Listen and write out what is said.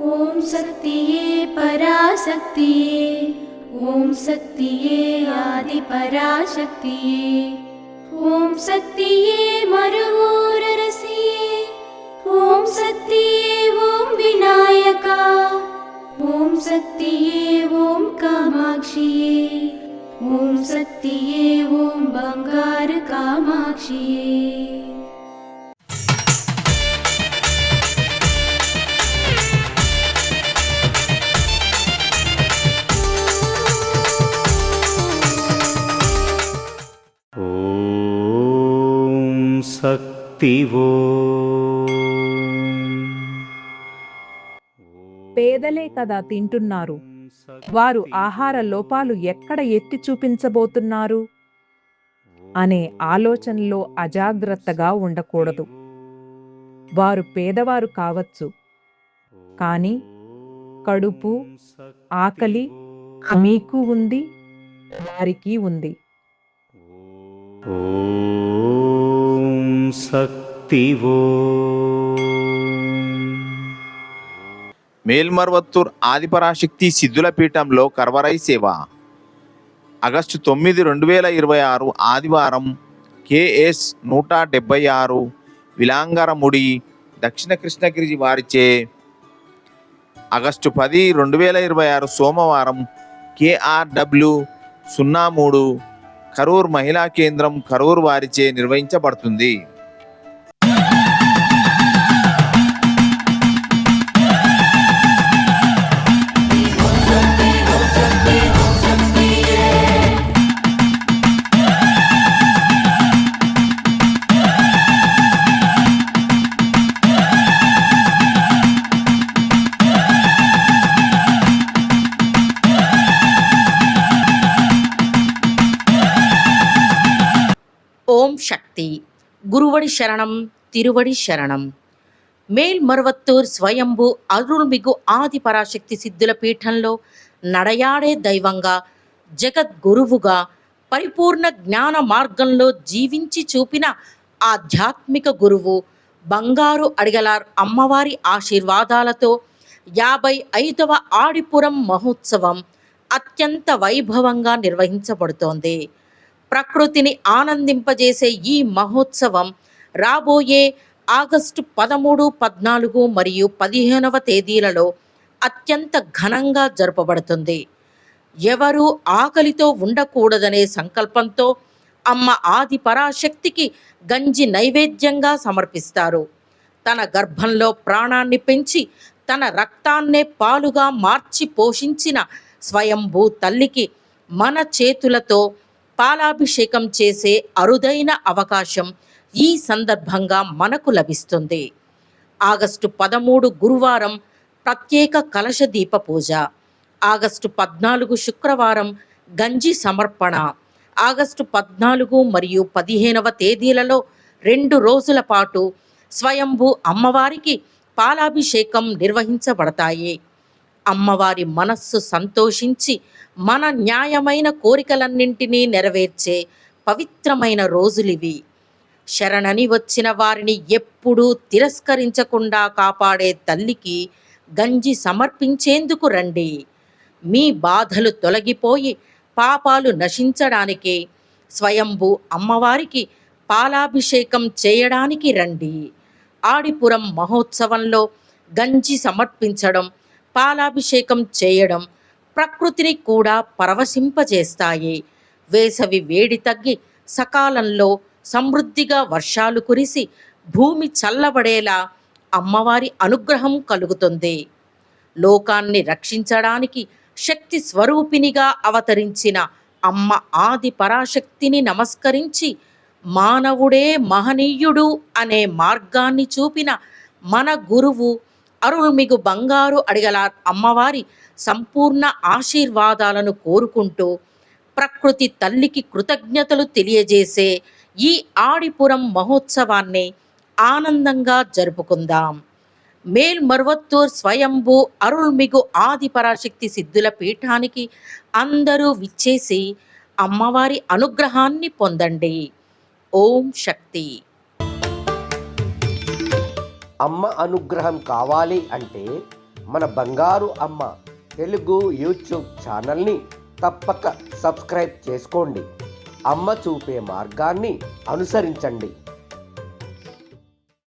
ఓం శక్తియే పరాశక్తియే, ఓం శక్తియే ఆది పరాశక్తియే, ఓం శక్తియే మరువూరరసియే, ఓం శక్తియే ఓం వినాయక, ఓం శక్తియే ఓం కామాక్షియే, ఓం శక్తియే ఓం బంగారు కామాక్షియే. శక్తివో పేదలే కదా తింటున్నారు. వారు ఆహార లోపాలు ఎక్కడ ఎత్తి చూపించబోతున్నారు అనే ఆలోచనలో అజాగ్రత్తగా ఉండకూడదు. వారు పేదవారు కావచ్చు, కానీ కడుపు, ఆకలి మీకు ఉంది, వారికి ఉంది. శక్తివో. మేల్మర్వత్తూర్ ఆదిపరాశక్తి సిద్ధుల పీఠంలో కర్వరై సేవ. ఆగస్టు 9, 2026 ఆదివారం KS 176 విలాంగరముడి దక్షిణ కృష్ణగిరి వారిచే. ఆగస్టు 10, 2026 సోమవారం KRW 03 కరూర్ మహిళా కేంద్రం కరూర్ వారిచే నిర్వహించబడుతుంది. ఓం శక్తి. గురువడి శరణం, తిరువడి శరణం. మేల్మరువత్తూర్ స్వయంభూ అరుள்మిగు ఆది పరాశక్తి సిద్ధుల పీఠంలో నడయాడే దైవంగా, జగద్గురువుగా, పరిపూర్ణ జ్ఞాన మార్గంలో జీవించి చూపిన ఆధ్యాత్మిక గురువు బంగారు అడిగలార్ అమ్మవారి ఆశీర్వాదాలతో 55వ ఆడిపురం మహోత్సవం అత్యంత వైభవంగా నిర్వహించబడుతోంది. ప్రకృతిని ఆనందింపజేసే ఈ మహోత్సవం రాబోయే ఆగస్టు 13, 14 మరియు 15వ తేదీలలో అత్యంత ఘనంగా జరపబడుతుంది. ఎవరూ ఆకలితో ఉండకూడదనే సంకల్పంతో అమ్మ ఆది పరాశక్తికి గంజి నైవేద్యంగా సమర్పిస్తారు. తన గర్భంలో ప్రాణాన్ని పెంచి తన రక్తాన్నే పాలుగా మార్చి పోషించిన స్వయంభూ తల్లికి మన చేతులతో పాలాభిషేకం చేసే అరుదైన అవకాశం ఈ సందర్భంగా మనకు లభిస్తుంది. ఆగస్టు 13 గురువారం ప్రత్యేక కలశ దీప పూజ, ఆగస్టు 14 శుక్రవారం గంజి సమర్పణ, ఆగస్టు 14 మరియు 15వ తేదీలలో 2 రోజుల పాటు స్వయంభూ అమ్మవారికి పాలాభిషేకం నిర్వహించబడతాయి. అమ్మవారి మనస్సు సంతోషించి మన న్యాయమైన కోరికలన్నింటినీ నెరవేర్చే పవిత్రమైన రోజులివి. శరణని వచ్చిన వారిని ఎప్పుడూ తిరస్కరించకుండా కాపాడే తల్లికి గంజి సమర్పించేందుకు రండి. మీ బాధలు తొలగిపోయి పాపాలు నశించడానికి స్వయంభూ అమ్మవారికి పాలాభిషేకం చేయడానికి రండి. ఆడిపురం మహోత్సవంలో గంజి సమర్పించడం, పాలాభిషేకం చేయడం ప్రకృతిని కూడా పరవశింపజేస్తాయి. వేసవి వేడి తగ్గి సకాలంలో సమృద్ధిగా వర్షాలు కురిసి భూమి చల్లబడేలా అమ్మవారి అనుగ్రహం కలుగుతుంది. లోకాన్ని రక్షించడానికి శక్తి స్వరూపినిగా అవతరించిన అమ్మ ఆది పరాశక్తిని నమస్కరించి మానవుడే మహనీయుడు అనే మార్గాన్ని చూపిన మన గురువు అరుள்మిగు బంగారు అడిగలార్ అమ్మవారి సంపూర్ణ ఆశీర్వాదాలను కోరుకుంటూ ప్రకృతి తల్లికి కృతజ్ఞతలు తెలియజేసే ఈ ఆడిపురం మహోత్సవాన్ని ఆనందంగా జరుపుకుందాం. మేల్మరువత్తూర్ స్వయంభూ అరుள்మిగు ఆది పరాశక్తి సిద్ధుల పీఠానికి అందరూ విచ్చేసి అమ్మవారి అనుగ్రహాన్ని పొందండి. ఓం శక్తి. అమ్మ అనుగ్రహం కావాలి అంటే మన బంగారు అమ్మ తెలుగు యూట్యూబ్ ఛానల్ని తప్పక సబ్స్క్రైబ్ చేసుకోండి. అమ్మ చూపే మార్గాన్ని అనుసరించండి.